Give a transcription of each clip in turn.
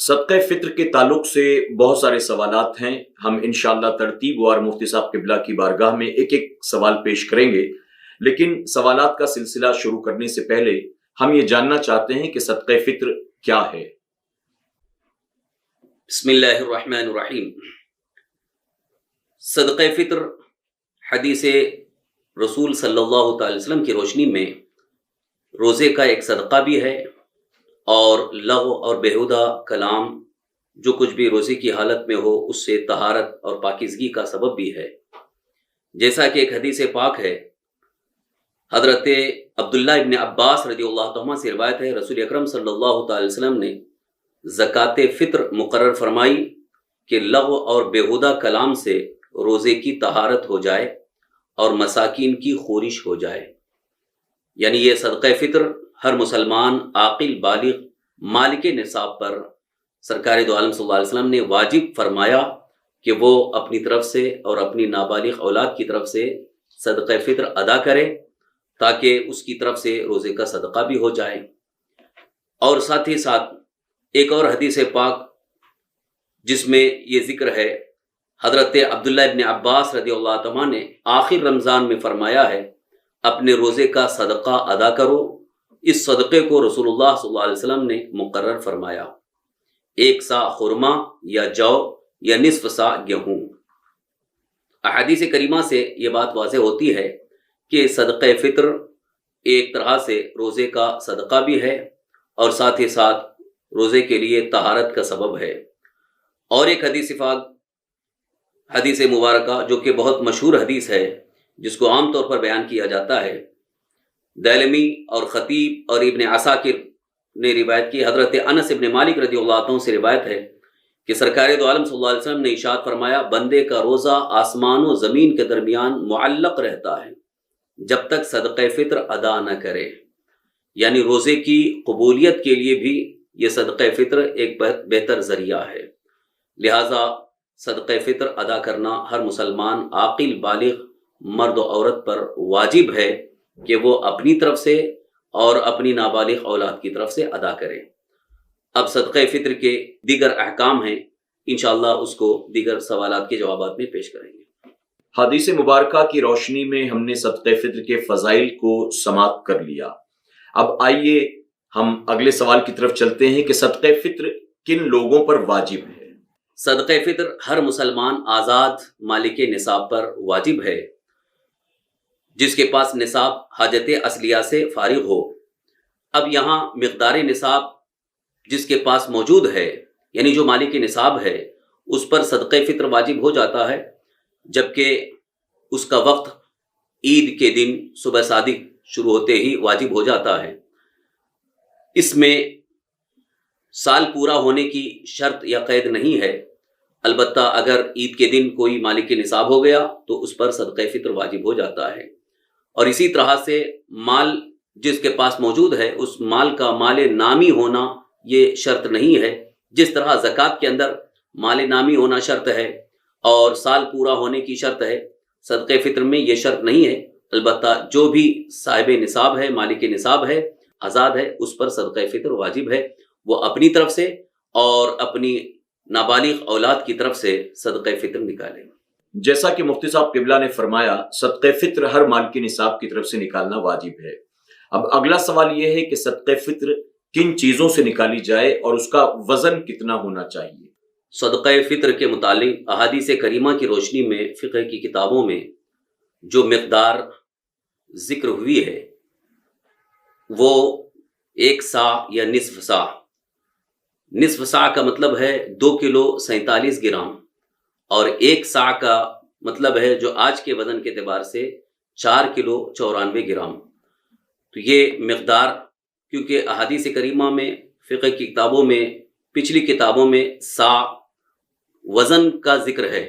صدقہ فطر کے تعلق سے بہت سارے سوالات ہیں. ہم انشاءاللہ ترتیب وار مفتی صاحب قبلہ کی بارگاہ میں ایک ایک سوال پیش کریں گے، لیکن سوالات کا سلسلہ شروع کرنے سے پہلے ہم یہ جاننا چاہتے ہیں کہ صدقہ فطر کیا ہے؟ بسم اللہ الرحمن الرحیم. صدقہ فطر حدیث رسول صلی اللہ تعالی وسلم کی روشنی میں روزے کا ایک صدقہ بھی ہے، اور لغو اور بیہودہ کلام جو کچھ بھی روزے کی حالت میں ہو اس سے طہارت اور پاکیزگی کا سبب بھی ہے. جیسا کہ ایک حدیث پاک ہے، حضرت عبداللہ ابن عباس رضی اللہ عنہ سے روایت ہے، رسول اکرم صلی اللہ تعالی وسلم نے زکوٰۃ فطر مقرر فرمائی کہ لغو اور بیہودہ کلام سے روزے کی طہارت ہو جائے اور مساکین کی خورش ہو جائے. یعنی یہ صدقہ فطر ہر مسلمان عاقل بالغ مالک نصاب پر سرکار دو عالم صلی اللہ علیہ وسلم نے واجب فرمایا کہ وہ اپنی طرف سے اور اپنی نابالغ اولاد کی طرف سے صدقہ فطر ادا کرے، تاکہ اس کی طرف سے روزے کا صدقہ بھی ہو جائے. اور ساتھ ہی ساتھ ایک اور حدیث پاک جس میں یہ ذکر ہے، حضرت عبداللہ ابن عباس رضی اللہ عنہ نے آخر رمضان میں فرمایا ہے، اپنے روزے کا صدقہ ادا کرو. اس صدقے کو رسول اللہ صلی اللہ علیہ وسلم نے مقرر فرمایا، 1 سا خرما یا جو یا نصف سا گیہوں. احادیث کریمہ سے یہ بات واضح ہوتی ہے کہ صدقہ فطر ایک طرح سے روزے کا صدقہ بھی ہے اور ساتھ ہی ساتھ روزے کے لیے طہارت کا سبب ہے. اور ایک حدیث مبارکہ جو کہ بہت مشہور حدیث ہے، جس کو عام طور پر بیان کیا جاتا ہے، دارمی اور خطیب اور ابن عساکر نے روایت کی، حضرت انس ابن مالک رضی اللہ عنہ سے روایت ہے کہ سرکار دو عالم صلی اللہ علیہ وسلم نے ارشاد فرمایا، بندے کا روزہ آسمان و زمین کے درمیان معلق رہتا ہے جب تک صدقہ فطر ادا نہ کرے. یعنی روزے کی قبولیت کے لیے بھی یہ صدقہ فطر ایک بہتر ذریعہ ہے. لہٰذا صدقہ فطر ادا کرنا ہر مسلمان عاقل بالغ مرد و عورت پر واجب ہے کہ وہ اپنی طرف سے اور اپنی نابالغ اولاد کی طرف سے ادا کرے. اب صدقہ فطر کے دیگر احکام ہیں، انشاءاللہ اس کو دیگر سوالات کے جوابات میں پیش کریں گے. حدیث مبارکہ کی روشنی میں ہم نے صدقہ فطر کے فضائل کو سماعت کر لیا. اب آئیے ہم اگلے سوال کی طرف چلتے ہیں کہ صدقہ فطر کن لوگوں پر واجب ہے؟ صدقہ فطر ہر مسلمان آزاد مالک نصاب پر واجب ہے، جس کے پاس نصاب حاجت اصلیہ سے فارغ ہو. اب یہاں مقدار نصاب جس کے پاس موجود ہے، یعنی جو مالک نصاب ہے، اس پر صدقہ فطر واجب ہو جاتا ہے، جبکہ اس کا وقت عید کے دن صبح صادق شروع ہوتے ہی واجب ہو جاتا ہے. اس میں سال پورا ہونے کی شرط یا قید نہیں ہے، البتہ اگر عید کے دن کوئی مالک نصاب ہو گیا تو اس پر صدقہ فطر واجب ہو جاتا ہے. اور اسی طرح سے مال جس کے پاس موجود ہے، اس مال کا مال نامی ہونا یہ شرط نہیں ہے. جس طرح زکوٰۃ کے اندر مال نامی ہونا شرط ہے اور سال پورا ہونے کی شرط ہے، صدقہ فطر میں یہ شرط نہیں ہے. البتہ جو بھی صاحب نصاب ہے، مالک نصاب ہے، آزاد ہے، اس پر صدقہ فطر واجب ہے. وہ اپنی طرف سے اور اپنی نابالغ اولاد کی طرف سے صدقہ فطر نکالے. جیسا کہ مفتی صاحب قبلہ نے فرمایا، صدقہ فطر ہر مالک نصاب کی طرف سے نکالنا واجب ہے. اب اگلا سوال یہ ہے کہ صدقہ فطر کن چیزوں سے نکالی جائے اور اس کا وزن کتنا ہونا چاہیے؟ صدقہ فطر کے متعلق احادیث کریمہ کی روشنی میں فقہ کی کتابوں میں جو مقدار ذکر ہوئی ہے وہ 1 سا یا نصف سا. نصف سا کا مطلب ہے 2 کلو 47 گرام، اور 1 سا کا مطلب ہے جو آج کے وزن کے اعتبار سے 4 کلو 94 گرام. تو یہ مقدار، کیونکہ احادیث کریمہ میں فقہ کی کتابوں میں پچھلی کتابوں میں سا وزن کا ذکر ہے،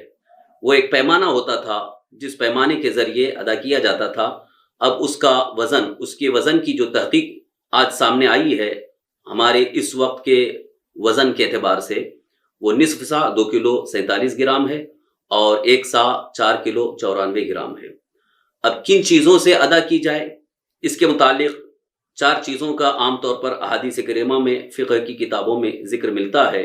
وہ ایک پیمانہ ہوتا تھا جس پیمانے کے ذریعے ادا کیا جاتا تھا. اب اس کا وزن، اس کے وزن کی جو تحقیق آج سامنے آئی ہے ہمارے اس وقت کے وزن کے اعتبار سے، وہ نصف سا 2 کلو 47 گرام ہے اور 1 سا 4 کلو 94 گرام ہے. اب کن چیزوں سے ادا کی جائے، اس کے متعلق 4 چیزوں کا عام طور پر احادیث کریمہ میں فقہ کی کتابوں میں ذکر ملتا ہے.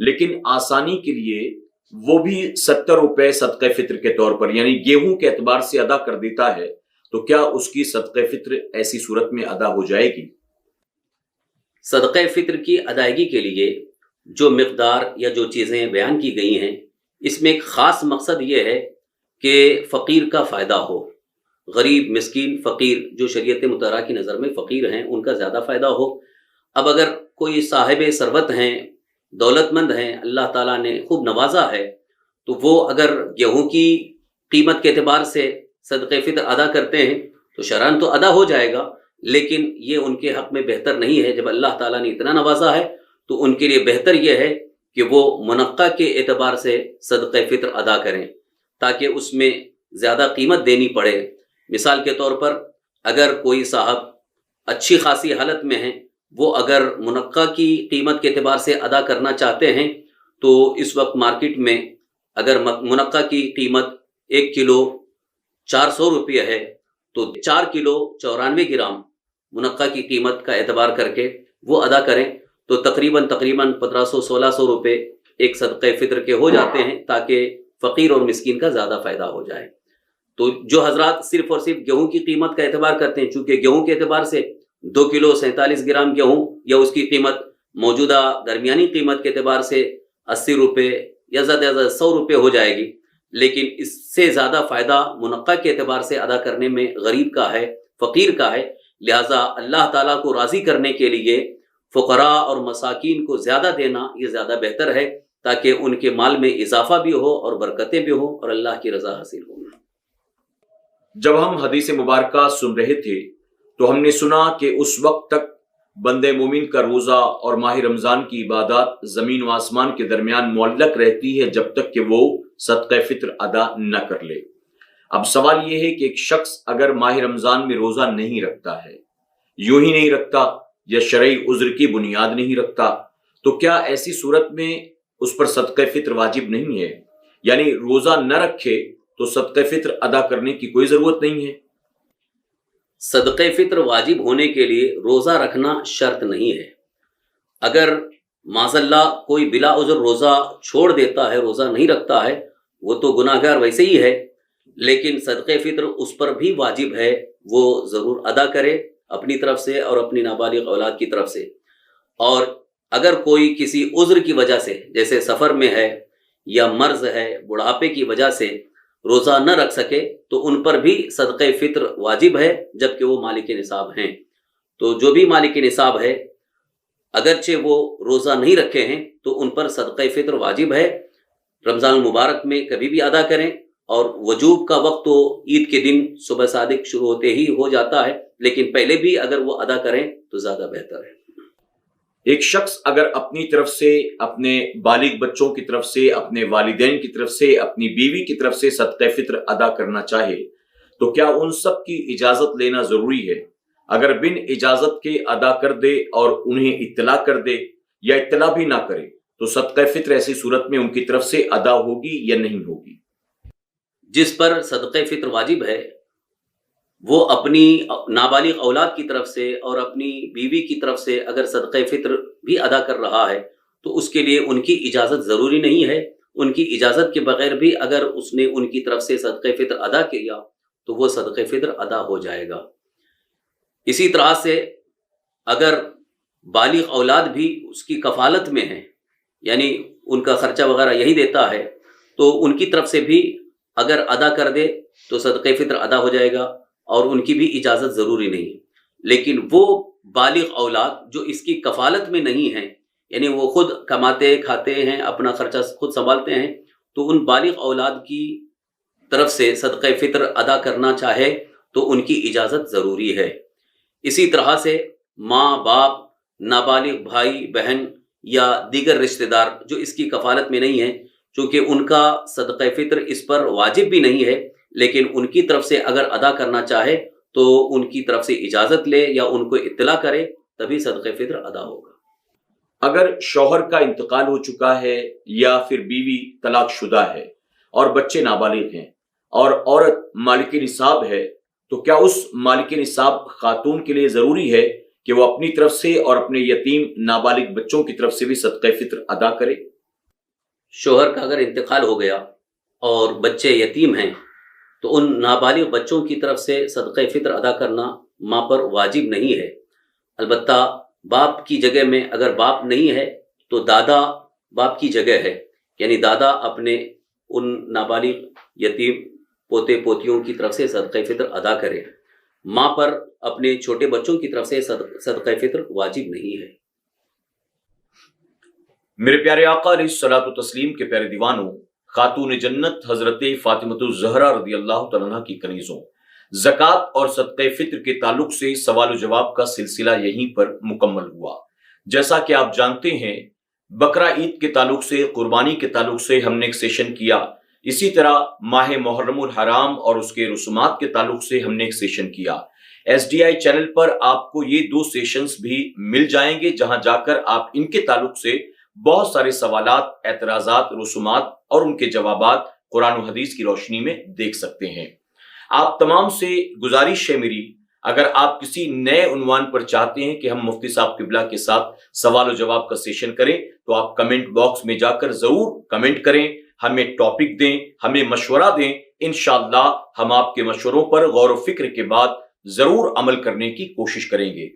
لیکن آسانی کے لیے وہ بھی 70 روپے صدقہ فطر کے طور پر یعنی گیہوں کے اعتبار سے ادا کر دیتا ہے، تو کیا اس کی صدقہ فطر ایسی صورت میں ادا ہو جائے گی؟ صدقہ فطر کی ادائیگی کے لیے جو مقدار یا جو چیزیں بیان کی گئی ہیں، اس میں ایک خاص مقصد یہ ہے کہ فقیر کا فائدہ ہو، غریب مسکین فقیر جو شریعت مطہرہ کی نظر میں فقیر ہیں ان کا زیادہ فائدہ ہو۔ اب اگر کوئی صاحب ثروت ہیں، دولت مند ہیں، اللہ تعالیٰ نے خوب نوازا ہے، تو وہ اگر گیہوں کی قیمت کے اعتبار سے صدقہ فطر ادا کرتے ہیں تو شرعاً تو ادا ہو جائے گا، لیکن یہ ان کے حق میں بہتر نہیں ہے۔ جب اللہ تعالیٰ نے اتنا نوازا ہے تو ان کے لیے بہتر یہ ہے کہ وہ منقع کے اعتبار سے صدقہ فطر ادا کریں تاکہ اس میں زیادہ قیمت دینی پڑے۔ مثال کے طور پر اگر کوئی صاحب اچھی خاصی حالت میں ہیں، وہ اگر منقع کی قیمت کے اعتبار سے ادا کرنا چاہتے ہیں تو اس وقت مارکیٹ میں اگر منقع کی قیمت 1 کلو 400 روپیہ ہے تو 4 کلو 94 گرام منقع کی قیمت کا اعتبار کر کے وہ ادا کریں تو تقریباً 1500-1600 روپے ایک صدقہ فطر کے ہو جاتے ہیں تاکہ فقیر اور مسکین کا زیادہ فائدہ ہو جائے۔ تو جو حضرات صرف اور صرف گیہوں کی قیمت کا اعتبار کرتے ہیں، چونکہ گیہوں کے اعتبار سے 2 کلو 47 گرام گیہوں یا اس کی قیمت موجودہ درمیانی قیمت کے اعتبار سے 80 روپے یا زیادہ سے زیادہ 100 روپے ہو جائے گی، لیکن اس سے زیادہ فائدہ منقع کے اعتبار سے ادا کرنے میں غریب کا ہے، فقیر کا ہے۔ لہٰذا اللہ تعالیٰ کو راضی کرنے کے لیے فقراء اور مساکین کو زیادہ دینا یہ زیادہ بہتر ہے تاکہ ان کے مال میں اضافہ بھی ہو اور برکتیں بھی ہوں اور اللہ کی رضا حاصل ہو۔ جب ہم حدیث مبارکہ سن رہے تھے تو ہم نے سنا کہ اس وقت تک بندے مومن کا روزہ اور ماہ رمضان کی عبادات زمین و آسمان کے درمیان معلق رہتی ہے جب تک کہ وہ صدقہ فطر ادا نہ کر لے۔ اب سوال یہ ہے کہ ایک شخص اگر ماہ رمضان میں روزہ نہیں رکھتا ہے، یوں ہی نہیں رکھتا یا شرعی عذر کی بنیاد نہیں رکھتا، تو کیا ایسی صورت میں اس پر صدقہ فطر واجب نہیں ہے؟ یعنی روزہ نہ رکھے تو صدقہ فطر ادا کرنے کی کوئی ضرورت نہیں ہے؟ صدقہ فطر واجب ہونے کے لیے روزہ رکھنا شرط نہیں ہے۔ اگر معاذ اللہ کوئی بلا عذر روزہ چھوڑ دیتا ہے، روزہ نہیں رکھتا ہے، وہ تو گناہ گار ویسے ہی ہے، لیکن صدقہ فطر اس پر بھی واجب ہے، وہ ضرور ادا کرے اپنی طرف سے اور اپنی نابالغ اولاد کی طرف سے۔ اور اگر کوئی کسی عذر کی وجہ سے جیسے سفر میں ہے یا مرض ہے، بڑھاپے کی وجہ سے روزہ نہ رکھ سکے تو ان پر بھی صدقہ فطر واجب ہے جبکہ وہ مالک نصاب ہیں۔ تو جو بھی مالک نصاب ہے اگرچہ وہ روزہ نہیں رکھے ہیں تو ان پر صدقہ فطر واجب ہے۔ رمضان المبارک میں کبھی بھی ادا کریں، اور وجوب کا وقت تو عید کے دن صبح صادق شروع ہوتے ہی ہو جاتا ہے، لیکن پہلے بھی اگر وہ ادا کریں تو زیادہ بہتر ہے۔ ایک شخص اگر اپنی طرف سے، اپنے بالغ بچوں کی طرف سے، اپنے والدین کی طرف سے، اپنی بیوی کی طرف سے صدقہ فطر ادا کرنا چاہے تو کیا ان سب کی اجازت لینا ضروری ہے؟ اگر بن اجازت کے ادا کر دے اور انہیں اطلاع کر دے یا اطلاع بھی نہ کرے تو صدقہ فطر ایسی صورت میں ان کی طرف سے ادا ہوگی یا نہیں ہوگی؟ جس پر صدقہ فطر واجب ہے وہ اپنی نابالغ اولاد کی طرف سے اور اپنی بیوی کی طرف سے اگر صدقہ فطر بھی ادا کر رہا ہے تو اس کے لیے ان کی اجازت ضروری نہیں ہے۔ ان کی اجازت کے بغیر بھی اگر اس نے ان کی طرف سے صدقہ فطر ادا کیا تو وہ صدقہ فطر ادا ہو جائے گا۔ اسی طرح سے اگر بالغ اولاد بھی اس کی کفالت میں ہیں، یعنی ان کا خرچہ وغیرہ یہی دیتا ہے، تو ان کی طرف سے بھی اگر ادا کر دے تو صدقہ فطر ادا ہو جائے گا اور ان کی بھی اجازت ضروری نہیں۔ لیکن وہ بالغ اولاد جو اس کی کفالت میں نہیں ہیں، یعنی وہ خود کماتے کھاتے ہیں، اپنا خرچہ خود سنبھالتے ہیں، تو ان بالغ اولاد کی طرف سے صدقہ فطر ادا کرنا چاہے تو ان کی اجازت ضروری ہے۔ اسی طرح سے ماں باپ، نابالغ بھائی بہن یا دیگر رشتہ دار جو اس کی کفالت میں نہیں ہیں، چونکہ ان کا صدقہ فطر اس پر واجب بھی نہیں ہے، لیکن ان کی طرف سے اگر ادا کرنا چاہے تو ان کی طرف سے اجازت لے یا ان کو اطلاع کرے تبھی صدقہ فطر ادا ہوگا۔ اگر شوہر کا انتقال ہو چکا ہے یا پھر بیوی طلاق شدہ ہے اور بچے نابالغ ہیں اور عورت مالک نصاب ہے، تو کیا اس مالک نصاب خاتون کے لیے ضروری ہے کہ وہ اپنی طرف سے اور اپنے یتیم نابالغ بچوں کی طرف سے بھی صدقہ فطر ادا کرے؟ شوہر کا اگر انتقال ہو گیا اور بچے یتیم ہیں تو ان نابالغ بچوں کی طرف سے صدقہ فطر ادا کرنا ماں پر واجب نہیں ہے. البتہ باپ کی جگہ میں اگر باپ نہیں ہے تو دادا باپ کی جگہ ہے، یعنی دادا اپنے ان نابالغ یتیم پوتے پوتیوں کی طرف سے صدقہ فطر ادا کرے. ماں پر اپنے چھوٹے بچوں کی طرف سے صدقہ فطر واجب نہیں ہے. میرے پیارے آقا علیہ الصلوۃ والتسلیم کے پیارے دیوانوں، خاتون جنت حضرت فاطمۃ الزہرا رضی اللہ تعالیٰ عنہ کی کنیزوں، زکوٰۃ اور صدقہ فطر کے تعلق سے سوال و جواب کا سلسلہ یہیں پر مکمل ہوا. جیسا کہ آپ جانتے ہیں، بقرہ عید کے تعلق سے، قربانی کے تعلق سے ہم نے ایک سیشن کیا. اسی طرح ماہ محرم الحرام اور اس کے رسومات کے تعلق سے ہم نے ایک سیشن کیا. SDI چینل پر آپ کو یہ 2 سیشنز بھی مل جائیں گے، جہاں جا کر آپ ان کے تعلق سے بہت سارے سوالات، اعتراضات، رسومات اور ان کے جوابات قرآن و حدیث کی روشنی میں دیکھ سکتے ہیں. آپ تمام سے گزارش ہے میری، اگر آپ کسی نئے عنوان پر چاہتے ہیں کہ ہم مفتی صاحب قبلہ کے ساتھ سوال و جواب کا سیشن کریں تو آپ کمنٹ باکس میں جا کر ضرور کمنٹ کریں، ہمیں ٹاپک دیں، ہمیں مشورہ دیں. انشاءاللہ ہم آپ کے مشوروں پر غور و فکر کے بعد ضرور عمل کرنے کی کوشش کریں گے.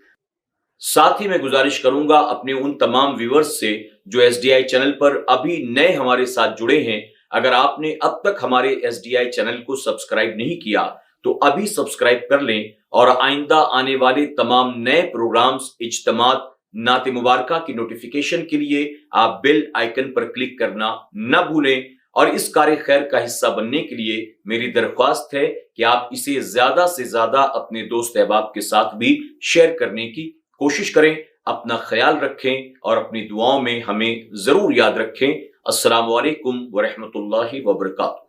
ساتھ ہی میں گزارش کروں گا اپنے ان تمام ویورز سے جو SDI چینل پر ابھی نئے ہمارے ساتھ جڑے ہیں، اگر آپ نے اب تک ہمارے SDI چینل کو سبسکرائب نہیں کیا تو ابھی سبسکرائب کر لیں، اور آئندہ آنے والے تمام نئے پروگرامز، اجتماعات، نعت مبارکہ کی نوٹیفیکیشن کے لیے آپ بیل آئیکن پر کلک کرنا نہ بھولیں. اور اس کار خیر کا حصہ بننے کے لیے میری درخواست ہے کہ آپ اسے زیادہ سے زیادہ اپنے دوست احباب کے ساتھ بھی شیئر کرنے کی کوشش کریں. اپنا خیال رکھیں اور اپنی دعاؤں میں ہمیں ضرور یاد رکھیں. السلام علیکم ورحمۃ اللہ وبرکاتہ.